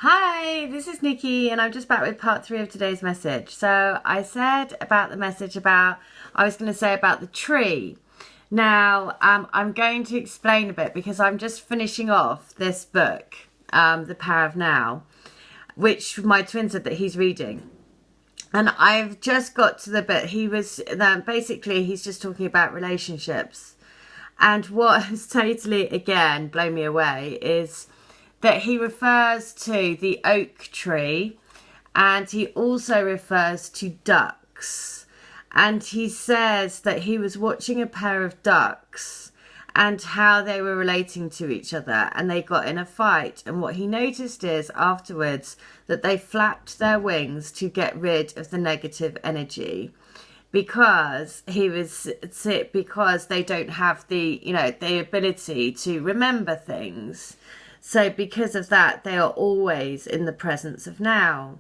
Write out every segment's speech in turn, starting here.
Hi, this is Nikki and I'm just back with part 3 of today's message. So I said about the message I was going to say about the tree. Now, I'm going to explain a bit because I'm just finishing off this book, The Power of Now, which my twin said that he's reading. And I've just got to the bit, basically he's just talking about relationships. And what has totally, again, blown me away is that he refers to the oak tree and he also refers to ducks. And he says that he was watching a pair of ducks and how they were relating to each other and they got in a fight. And what he noticed is afterwards that they flapped their wings to get rid of the negative energy because they don't have the ability to remember things. So because of that, they are always in the presence of now.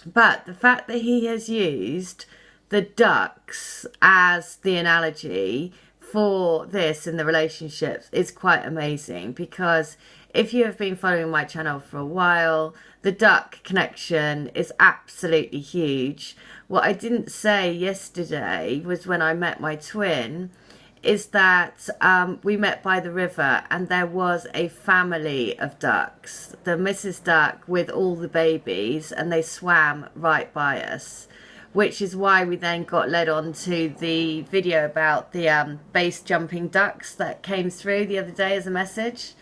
But the fact that he has used the ducks as the analogy for this in the relationships is quite amazing, because if you have been following my channel for a while, the duck connection is absolutely huge. What I didn't say yesterday was when I met my twin is that we met by the river and there was a family of ducks, the Mrs. Duck with all the babies, and they swam right by us, which is why we then got led on to the video about the base jumping ducks that came through the other day as a message.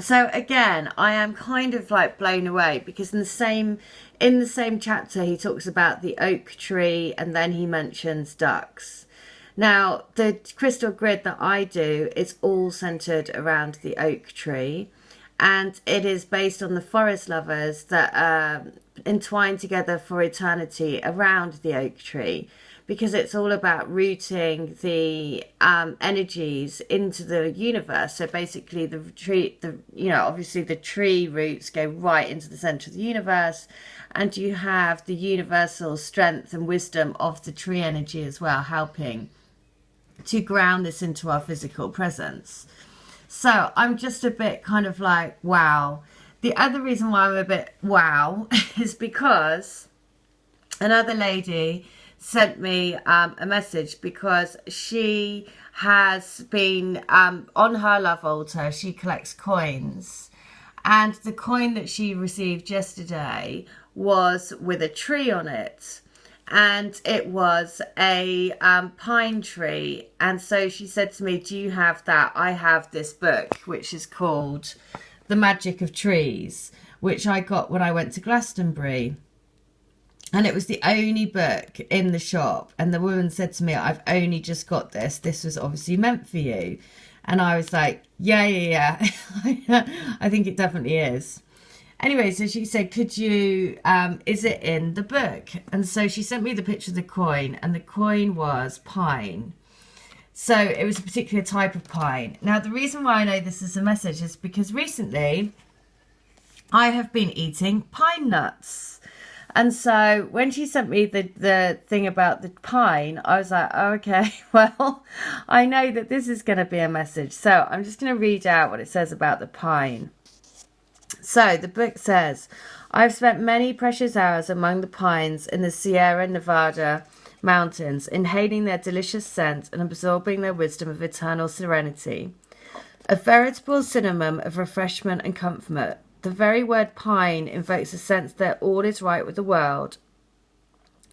So again, I am kind of like blown away because in the same chapter he talks about the oak tree and then he mentions ducks. Now, the crystal grid that I do is all centered around the oak tree, and it is based on the forest lovers that are entwined together for eternity around the oak tree, because it's all about rooting the energies into the universe. So basically the tree, obviously the tree roots go right into the center of the universe, and you have the universal strength and wisdom of the tree energy as well, helping to ground this into our physical presence. So I'm just a bit kind of like, wow. The other reason why I'm a bit wow is because another lady sent me a message because she has been on her love altar. She collects coins, and the coin that she received yesterday was with a tree on it. And it was a pine tree. And so she said to me, do you have that? I have this book, which is called The Magic of Trees, which I got when I went to Glastonbury. And it was the only book in the shop. And the woman said to me, I've only just got this. This was obviously meant for you. And I was like, yeah. I think it definitely is. Anyway, so she said, could you, is it in the book? And so she sent me the picture of the coin, and the coin was pine. So it was a particular type of pine. Now, the reason why I know this is a message is because recently I have been eating pine nuts. And so when she sent me the thing about the pine, I was like, oh, okay, well, I know that this is going to be a message. So I'm just going to read out what it says about the pine. So the book says, I've spent many precious hours among the pines in the Sierra Nevada mountains, inhaling their delicious scent and absorbing their wisdom of eternal serenity. A veritable synonym of refreshment and comfort, the very word pine invokes a sense that all is right with the world.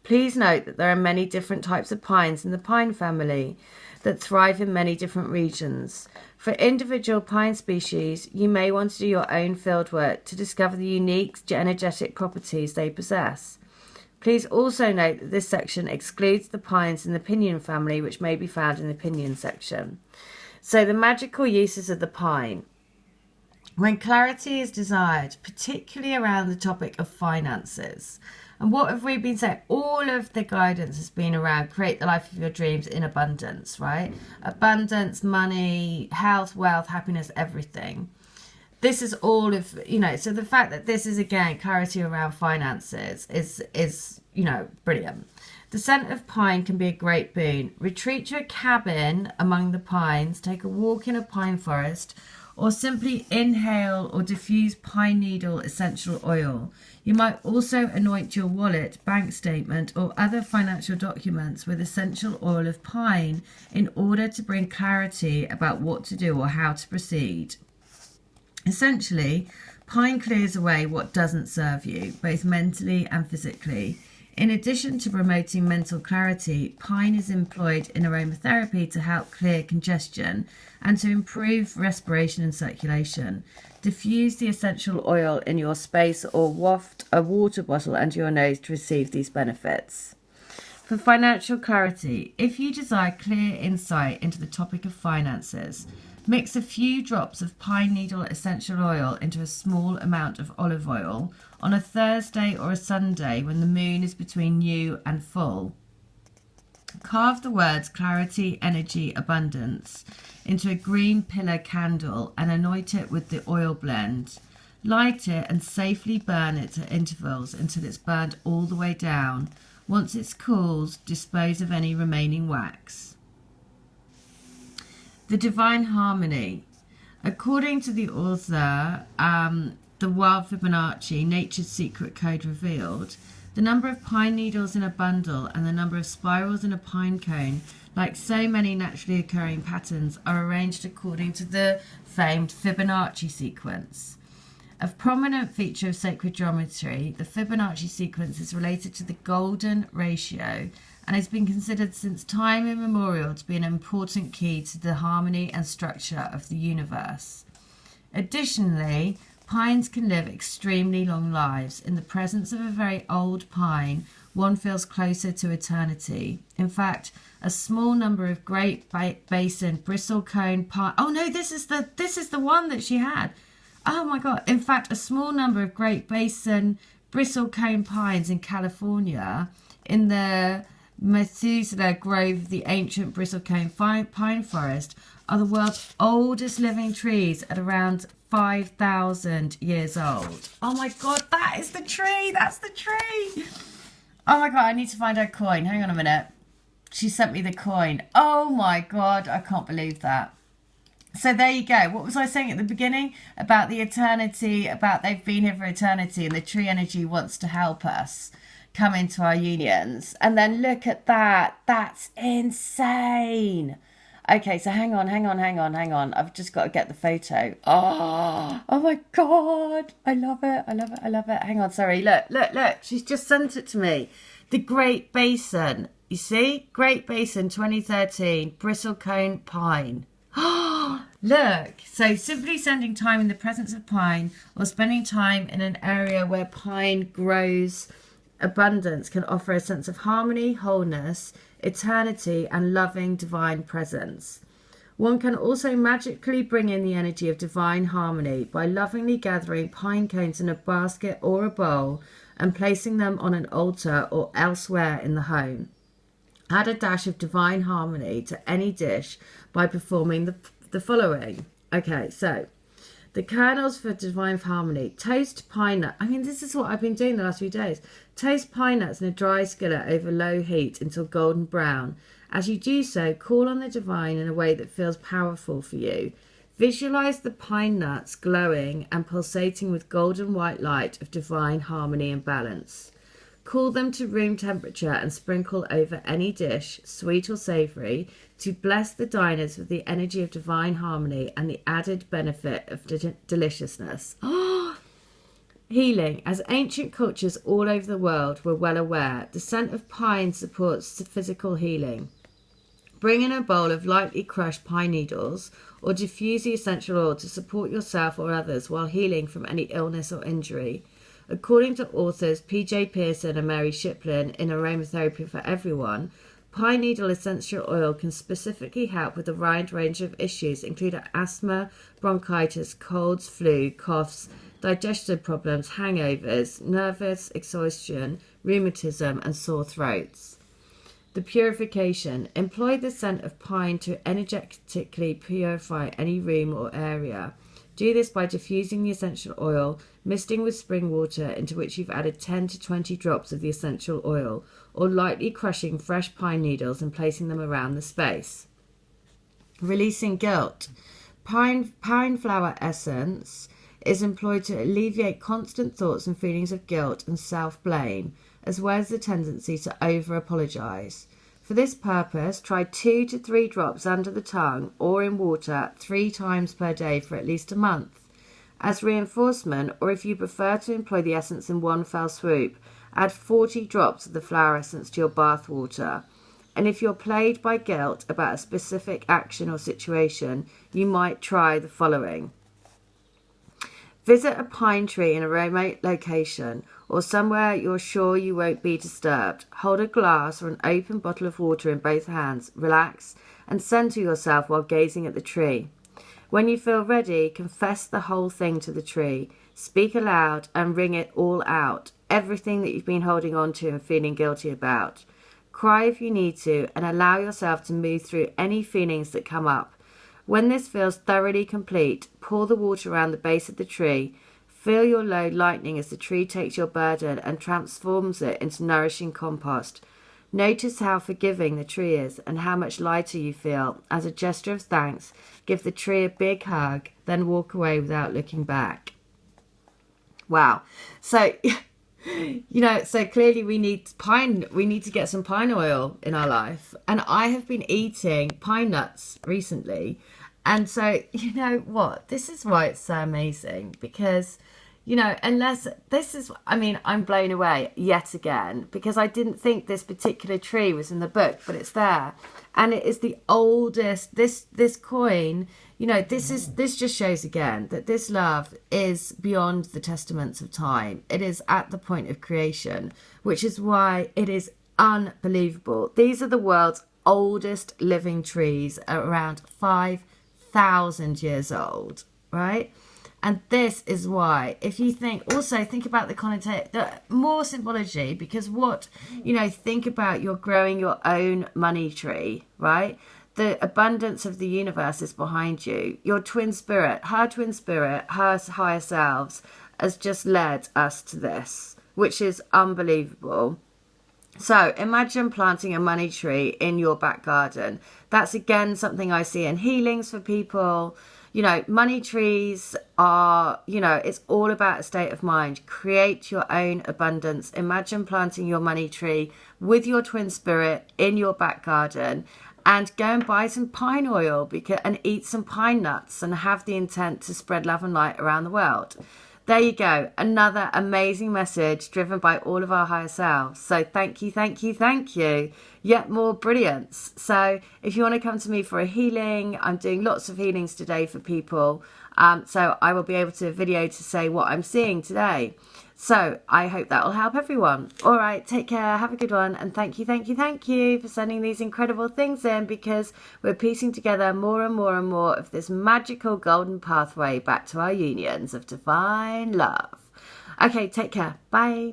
Please note that there are many different types of pines in the pine family that thrive in many different regions. For individual pine species, you may want to do your own fieldwork to discover the unique energetic properties they possess. Please also note that this section excludes the pines in the pinyon family, which may be found in the pinyon section. So the magical uses of the pine. When clarity is desired, particularly around the topic of finances. And what have we been saying? All of the guidance has been around create the life of your dreams in abundance, right? Abundance, money, health, wealth, happiness, everything. This is all of, so the fact that this is, again, clarity around finances is brilliant. The scent of pine can be a great boon. Retreat to a cabin among the pines, take a walk in a pine forest, or simply inhale or diffuse pine needle essential oil. You might also anoint your wallet, bank statement, or other financial documents with essential oil of pine in order to bring clarity about what to do or how to proceed. Essentially, pine clears away what doesn't serve you, both mentally and physically. In addition to promoting mental clarity, pine is employed in aromatherapy to help clear congestion and to improve respiration and circulation. Diffuse the essential oil in your space or waft a water bottle under your nose to receive these benefits. For financial clarity, if you desire clear insight into the topic of finances, mix a few drops of pine needle essential oil into a small amount of olive oil on a Thursday or a Sunday when the moon is between new and full. Carve the words clarity, energy, abundance into a green pillar candle and anoint it with the oil blend. Light it and safely burn it at intervals until it's burned all the way down. Once it's cooled, dispose of any remaining wax. The Divine Harmony. According to the author, The Wild Fibonacci, Nature's Secret Code Revealed, the number of pine needles in a bundle and the number of spirals in a pine cone, like so many naturally occurring patterns, are arranged according to the famed Fibonacci sequence. A prominent feature of sacred geometry, the Fibonacci sequence is related to the golden ratio and has been considered since time immemorial to be an important key to the harmony and structure of the universe. Additionally, pines can live extremely long lives. In the presence of a very old pine, one feels closer to eternity. In fact, a small number of Great Basin bristlecone pine... Oh no, this is the one that she had. Oh my God. In fact, a small number of Great Basin bristlecone pines in California in the Methuselah Grove of the ancient bristlecone pine forest are the world's oldest living trees at around 5,000 years old. Oh my God, that is the tree. That's the tree. Oh my God, I need to find her coin. Hang on a minute. She sent me the coin. Oh my God, I can't believe that. So there you go. What was I saying at the beginning about the eternity, about they've been here for eternity and the tree energy wants to help us come into our unions. And then look at that. That's insane. Okay, so hang on. I've just got to get the photo. Oh my God. I love it. Hang on, sorry. Look. She's just sent it to me. The Great Basin. You see? Great Basin 2013. Bristlecone pine. Look. So simply spending time in the presence of pine or spending time in an area where pine grows abundance can offer a sense of harmony, wholeness, eternity, and loving divine presence. One can also magically bring in the energy of divine harmony by lovingly gathering pine cones in a basket or a bowl and placing them on an altar or elsewhere in the home. Add a dash of divine harmony to any dish by performing the following. Okay, so the kernels for divine harmony. Toast pine nut. I mean, this is what I've been doing the last few days. Toast pine nuts in a dry skillet over low heat until golden brown. As you do so, call on the divine in a way that feels powerful for you. Visualize the pine nuts glowing and pulsating with golden white light of divine harmony and balance. Cool them to room temperature and sprinkle over any dish, sweet or savoury, to bless the diners with the energy of divine harmony and the added benefit of deliciousness. Healing. As ancient cultures all over the world were well aware, the scent of pine supports physical healing. Bring in a bowl of lightly crushed pine needles or diffuse the essential oil to support yourself or others while healing from any illness or injury. According to authors P.J. Pearson and Mary Shiplin in Aromatherapy for Everyone, pine needle essential oil can specifically help with a wide range of issues, including asthma, bronchitis, colds, flu, coughs, digestive problems, hangovers, nervous exhaustion, rheumatism, and sore throats. The purification. Employ the scent of pine to energetically purify any room or area. Do this by diffusing the essential oil, misting with spring water into which you've added 10 to 20 drops of the essential oil, or lightly crushing fresh pine needles and placing them around the space. Releasing guilt. Pine flower essence is employed to alleviate constant thoughts and feelings of guilt and self-blame, as well as the tendency to over-apologise. For this purpose, try 2 to 3 drops under the tongue or in water 3 times per day for at least a month. As reinforcement, or if you prefer to employ the essence in one fell swoop, add 40 drops of the flower essence to your bath water. And if you're plagued by guilt about a specific action or situation, you might try the following. Visit a pine tree in a remote location or somewhere you're sure you won't be disturbed. Hold a glass or an open bottle of water in both hands, relax, and center yourself while gazing at the tree. When you feel ready, confess the whole thing to the tree. Speak aloud and ring it all out, everything that you've been holding on to and feeling guilty about. Cry if you need to, and allow yourself to move through any feelings that come up. When this feels thoroughly complete, pour the water around the base of the tree. Feel your load lightening as the tree takes your burden and transforms it into nourishing compost. Notice how forgiving the tree is and how much lighter you feel. As a gesture of thanks, give the tree a big hug, then walk away without looking back. Wow. So, so clearly we need to get some pine oil in our life. And I have been eating pine nuts recently. And so, you know what? This is why it's so amazing, because, I'm blown away yet again, because I didn't think this particular tree was in the book, but it's there. And it is the oldest, this coin, this just shows again that this love is beyond the testaments of time. It is at the point of creation, which is why it is unbelievable. These are the world's oldest living trees, around 5,000 years old, right? And this is why, if you think about the more symbology, because think about you're growing your own money tree, right? The abundance of the universe is behind you. Your twin spirit, her higher selves, has just led us to this, which is unbelievable. So imagine planting a money tree in your back garden. That's again something I see in healings for people. Money trees are, it's all about a state of mind. Create your own abundance. Imagine planting your money tree with your twin spirit in your back garden, and go and buy some pine oil and eat some pine nuts and have the intent to spread love and light around the world. There you go. Another amazing message driven by all of our higher selves. So thank you, thank you, thank you. Yet more brilliance. So if you want to come to me for a healing, I'm doing lots of healings today for people. So I will be able to video to say what I'm seeing today. So I hope that will help everyone. All right, take care, have a good one, and thank you, thank you, thank you for sending these incredible things in, because we're piecing together more and more and more of this magical golden pathway back to our unions of divine love. Okay, take care. Bye.